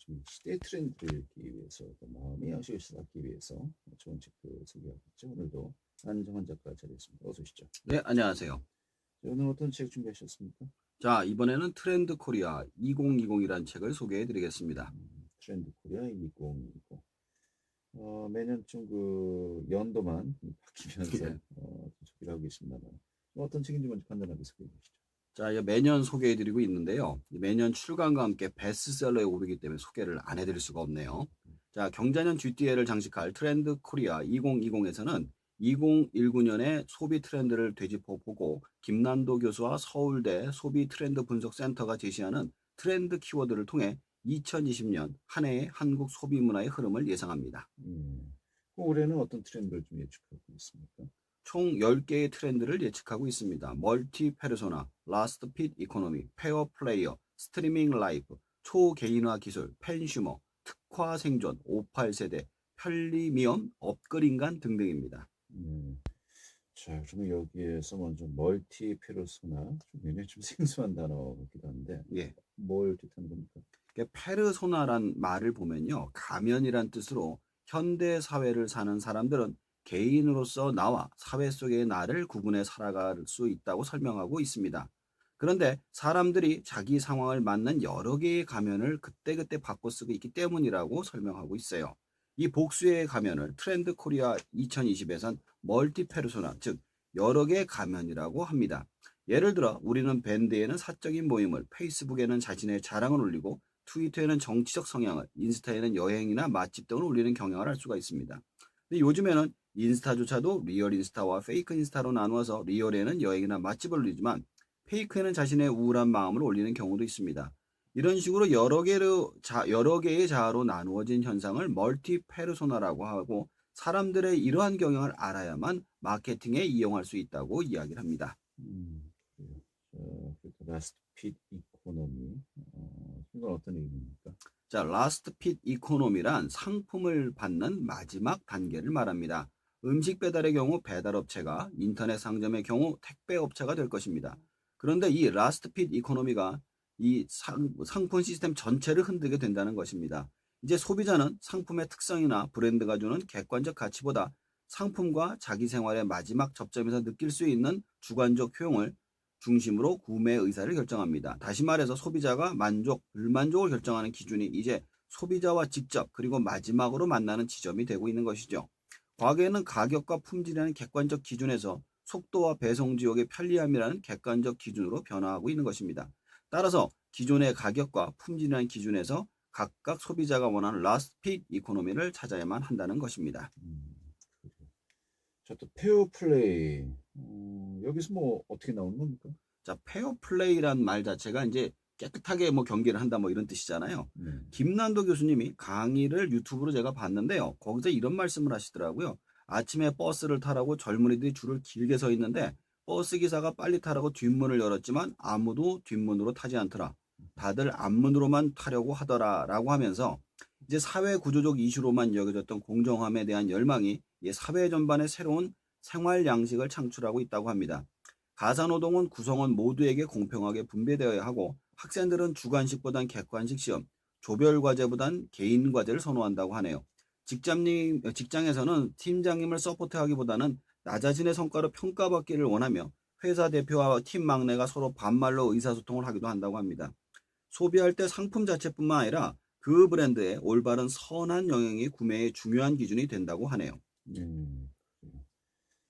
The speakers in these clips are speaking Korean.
좀 시대 트렌드를 읽기 위해서 또 마음의 양식을 쌓기 위해서 좋은 책들 소개하겠죠. 오늘도 안정환 작가 자리했습니다. 어서 오시죠. 네, 안녕하세요. 오늘 어떤 책 준비하셨습니까? 자, 이번에는 트렌드 코리아 2020이라는 책을 소개해 드리겠습니다. 트렌드 코리아 2020. 매년쯤 그 연도만 바뀌면서 예. 소개를 하고 계십니다만 어떤 책인지 먼저 간단하게 소개해 주시죠. 자, 매년 소개해 드리고 있는데요. 매년 출간과 함께 베스트셀러에 오르기 때문에 소개를 안 해드릴 수가 없네요. 자, 경자년 쥐띠해를 장식할 트렌드 코리아 2020에서는 2019년의 소비 트렌드를 되짚어 보고 김난도 교수와 서울대 소비 트렌드 분석 센터가 제시하는 트렌드 키워드를 통해 2020년 한 해의 한국 소비 문화의 흐름을 예상합니다. 올해는 어떤 트렌드를 좀 예측하고 있습니까? 총 10개의 트렌드를 예측하고 있습니다. 멀티 페르소나, 라스트 핏 이코노미, 페어 플레이어, 스트리밍 라이프, 초개인화 기술, 펜슈머, 특화 생존, 58세대, 편리미엄, 업글인간 등등입니다. 자, 그러면 여기에서 먼저 멀티 페르소나 좀 굉장히 좀 생소한 단어 같기도 한데 예. 뭘 뜻하는 겁니까? 페르소나란 말을 보면요. 가면이란 뜻으로 현대 사회를 사는 사람들은 개인으로서 나와 사회 속의 나를 구분해 살아갈 수 있다고 설명하고 있습니다. 그런데 사람들이 자기 상황을 맞는 여러 개의 가면을 그때그때 바꿔 쓰고 있기 때문이라고 설명하고 있어요. 이 복수의 가면을 트렌드 코리아 2020에선 멀티 페르소나, 즉 여러 개의 가면이라고 합니다. 예를 들어 우리는 밴드에는 사적인 모임을, 페이스북에는 자신의 자랑을 올리고 트위터에는 정치적 성향을, 인스타에는 여행이나 맛집 등을 올리는 경향을 할 수가 있습니다. 근데 요즘에는 인스타조차도 리얼 인스타와 페이크 인스타로 나누어서 리얼에는 여행이나 맛집을 올리지만 페이크에는 자신의 우울한 마음을 올리는 경우도 있습니다. 이런 식으로 여러 개의 자아로 나누어진 현상을 멀티 페르소나라고 하고 사람들의 이러한 경향을 알아야만 마케팅에 이용할 수 있다고 이야기를 합니다. 그래요. 그러니까 라스트 핏 이코노미. 이건 어떤 의미입니까? 자, 라스트 핏 이코노미란 상품을 받는 마지막 단계를 말합니다. 음식 배달의 경우 배달업체가, 인터넷 상점의 경우 택배업체가 될 것입니다. 그런데 이 라스트 핏 이코노미가 이 상품 시스템 전체를 흔들게 된다는 것입니다. 이제 소비자는 상품의 특성이나 브랜드가 주는 객관적 가치보다 상품과 자기 생활의 마지막 접점에서 느낄 수 있는 주관적 효용을 중심으로 구매 의사를 결정합니다. 다시 말해서 소비자가 만족, 불만족을 결정하는 기준이 이제 소비자와 직접 그리고 마지막으로 만나는 지점이 되고 있는 것이죠. 과거에는 가격과 품질이라는 객관적 기준에서 속도와 배송 지역의 편리함이라는 객관적 기준으로 변화하고 있는 것입니다. 따라서 기존의 가격과 품질이라는 기준에서 각각 소비자가 원하는 라스트 핏 이코노미를 찾아야만 한다는 것입니다. 그래요. 자, 또 페어 플레이. 여기서 뭐 어떻게 나오는 겁니까? 자, 페어 플레이란 말 자체가 이제 깨끗하게 경기를 한다 이런 뜻이잖아요. 김난도 교수님이 강의를 유튜브로 제가 봤는데요. 거기서 이런 말씀을 하시더라고요. 아침에 버스를 타라고 젊은이들이 줄을 길게 서 있는데 버스 기사가 빨리 타라고 뒷문을 열었지만 아무도 뒷문으로 타지 않더라. 다들 앞문으로만 타려고 하더라라고 하면서 이제 사회 구조적 이슈로만 여겨졌던 공정함에 대한 열망이 사회 전반의 새로운 생활 양식을 창출하고 있다고 합니다. 가사노동은 구성원 모두에게 공평하게 분배되어야 하고 학생들은 주관식보단 객관식 시험, 조별과제보단 개인과제를 선호한다고 하네요. 직장에서는 팀장님을 서포트하기보다는 나 자신의 성과로 평가받기를 원하며 회사 대표와 팀 막내가 서로 반말로 의사소통을 하기도 한다고 합니다. 소비할 때 상품 자체뿐만 아니라 그 브랜드의 올바른 선한 영향이 구매의 중요한 기준이 된다고 하네요. 그래요.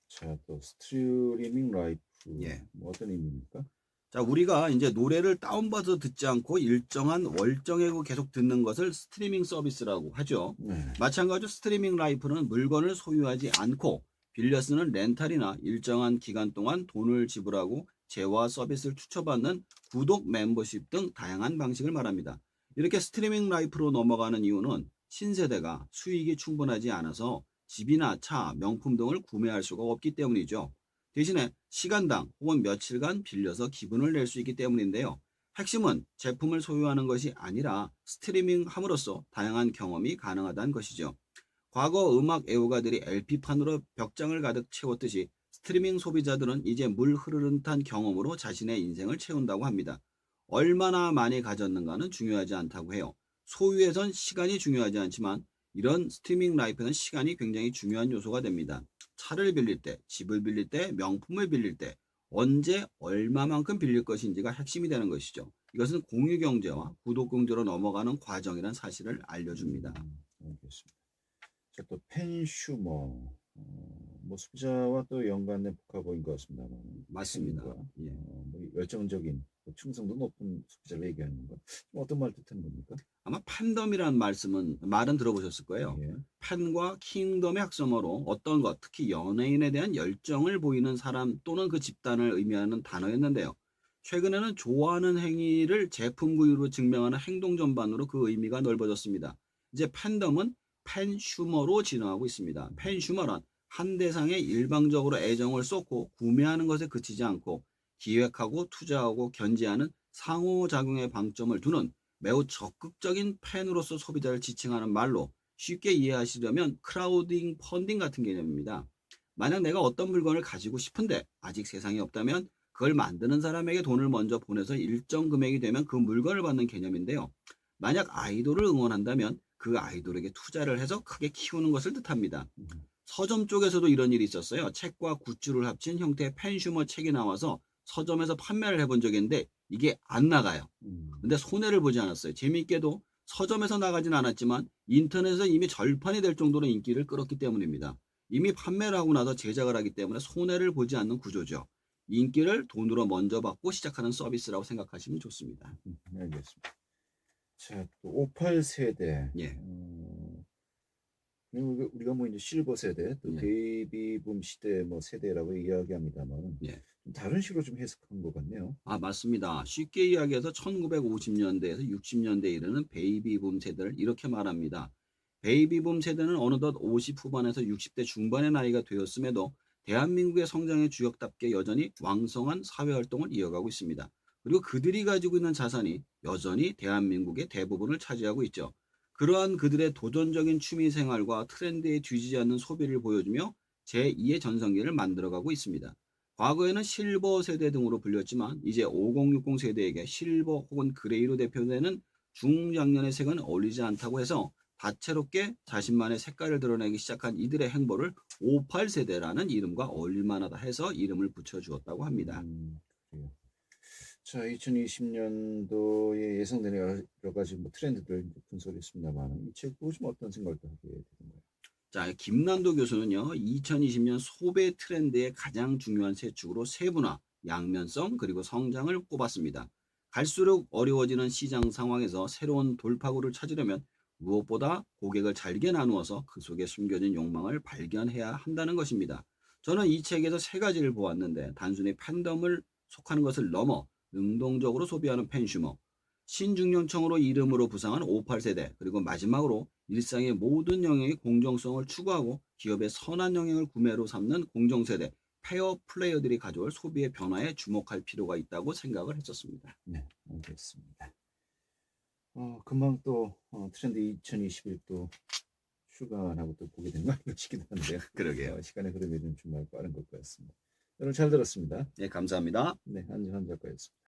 자, 또 스트리밍 라이프. 예. 뭐 어떤 의미입니까? 자, 우리가 이제 노래를 다운받아서 듣지 않고 일정한 월정액으로 계속 듣는 것을 스트리밍 서비스라고 하죠. 마찬가지로 스트리밍 라이프는 물건을 소유하지 않고 빌려 쓰는 렌탈이나 일정한 기간 동안 돈을 지불하고 재화 서비스를 추천받는 구독 멤버십 등 다양한 방식을 말합니다. 이렇게 스트리밍 라이프로 넘어가는 이유는 신세대가 수익이 충분하지 않아서 집이나 차, 명품 등을 구매할 수가 없기 때문이죠. 대신에 시간당 혹은 며칠간 빌려서 기분을 낼 수 있기 때문인데요. 핵심은 제품을 소유하는 것이 아니라 스트리밍함으로써 다양한 경험이 가능하다는 것이죠. 과거 음악 애호가들이 LP판으로 벽장을 가득 채웠듯이 스트리밍 소비자들은 이제 물 흐르는 듯한 경험으로 자신의 인생을 채운다고 합니다. 얼마나 많이 가졌는가는 중요하지 않다고 해요. 소유에선 시간이 중요하지 않지만 이런 스트리밍 라이프는 시간이 굉장히 중요한 요소가 됩니다. 차를 빌릴 때, 집을 빌릴 때, 명품을 빌릴 때 언제 얼마만큼 빌릴 것인지가 핵심이 되는 것이죠. 이것은 공유 경제와 구독 경제로 넘어가는 과정이란 사실을 알려줍니다. 알겠습니다. 자, 또 펜슈머, 뭐 소비자와 또 연관된 복합어인 것 같습니다만, 맞습니다. 펜과 예. 뭐 열정적인, 뭐 충성도 높은 소비자를 얘기하는 건가? 좀 어떤 말 뜻하는 겁니까? 아마 팬덤이라는 말은 들어보셨을 거예요. 예. 팬과 킹덤의 합성어로 어떤 것, 특히 연예인에 대한 열정을 보이는 사람 또는 그 집단을 의미하는 단어였는데요. 최근에는 좋아하는 행위를 제품 구입으로 증명하는 행동 전반으로 그 의미가 넓어졌습니다. 이제 팬덤은 팬슈머로 진화하고 있습니다. 팬슈머란 한 대상에 일방적으로 애정을 쏟고 구매하는 것에 그치지 않고 기획하고 투자하고 견제하는 상호작용에 방점을 두는 매우 적극적인 팬으로서 소비자를 지칭하는 말로 쉽게 이해하시려면 크라우딩 펀딩 같은 개념입니다. 만약 내가 어떤 물건을 가지고 싶은데 아직 세상에 없다면 그걸 만드는 사람에게 돈을 먼저 보내서 일정 금액이 되면 그 물건을 받는 개념인데요. 만약 아이돌을 응원한다면 그 아이돌에게 투자를 해서 크게 키우는 것을 뜻합니다. 음, 서점 쪽에서도 이런 일이 있었어요. 책과 굿즈를 합친 형태의 팬슈머 책이 나와서 서점에서 판매를 해본 적이 있는데 이게 안 나가요. 근데 손해를 보지 않았어요. 재미있게도 서점에서 나가진 않았지만 인터넷에서 이미 절판이 될 정도로 인기를 끌었기 때문입니다. 이미 판매를 하고 나서 제작을 하기 때문에 손해를 보지 않는 구조죠. 인기를 돈으로 먼저 받고 시작하는 서비스라고 생각하시면 좋습니다. 알겠습니다. 자, 또 58세대. 예. 그리고 우리가 뭐 이제 실버 세대, 또 예. 베이비붐 시대 뭐 세대라고 이야기합니다만, 예. 좀 다른 식으로 좀 해석한 것 같네요. 맞습니다. 쉽게 이야기해서 1950년대에서 60년대에 이르는 베이비붐 세대를 이렇게 말합니다. 베이비붐 세대는 어느덧 50 후반에서 60대 중반의 나이가 되었음에도 대한민국의 성장의 주역답게 여전히 왕성한 사회활동을 이어가고 있습니다. 그리고 그들이 가지고 있는 자산이 여전히 대한민국의 대부분을 차지하고 있죠. 그러한 그들의 도전적인 취미생활과 트렌드에 뒤지지 않는 소비를 보여주며 제2의 전성기를 만들어가고 있습니다. 과거에는 실버 세대 등으로 불렸지만 이제 5060 세대에게 실버 혹은 그레이로 대표되는 중장년의 색은 어울리지 않다고 해서 다채롭게 자신만의 색깔을 드러내기 시작한 이들의 행보를 58세대라는 이름과 어울릴만하다 해서 이름을 붙여주었다고 합니다. 그래요. 자, 2020년도에 예상되는 여러 가지 뭐 트렌드들 분석했습니다만, 이 책 보시면 어떤 생각을 하게 되는가요? 자, 김난도 교수는요, 2020년 소비 트렌드의 가장 중요한 세 축으로 세분화, 양면성, 그리고 성장을 꼽았습니다. 갈수록 어려워지는 시장 상황에서 새로운 돌파구를 찾으려면 무엇보다 고객을 잘게 나누어서 그 속에 숨겨진 욕망을 발견해야 한다는 것입니다. 저는 이 책에서 세 가지를 보았는데 단순히 팬덤을 속하는 것을 넘어 능동적으로 소비하는 팬슈머, 신중년층으로 이름으로 부상한 58세대, 그리고 마지막으로 일상의 모든 영역의 공정성을 추구하고 기업의 선한 영향을 구매로 삼는 공정세대, 페어 플레이어들이 가져올 소비의 변화에 주목할 필요가 있다고 생각을 했었습니다. 네, 알겠습니다. 금방 또 트렌드 2021도 휴관하고 또 보게 되는 거 아닌가 싶기도 한데요. 그러게요. 시간의 흐름이 좀 정말 빠른 것 같습니다. 오늘 잘 들었습니다. 네, 감사합니다. 네, 안지환 작가였습니다.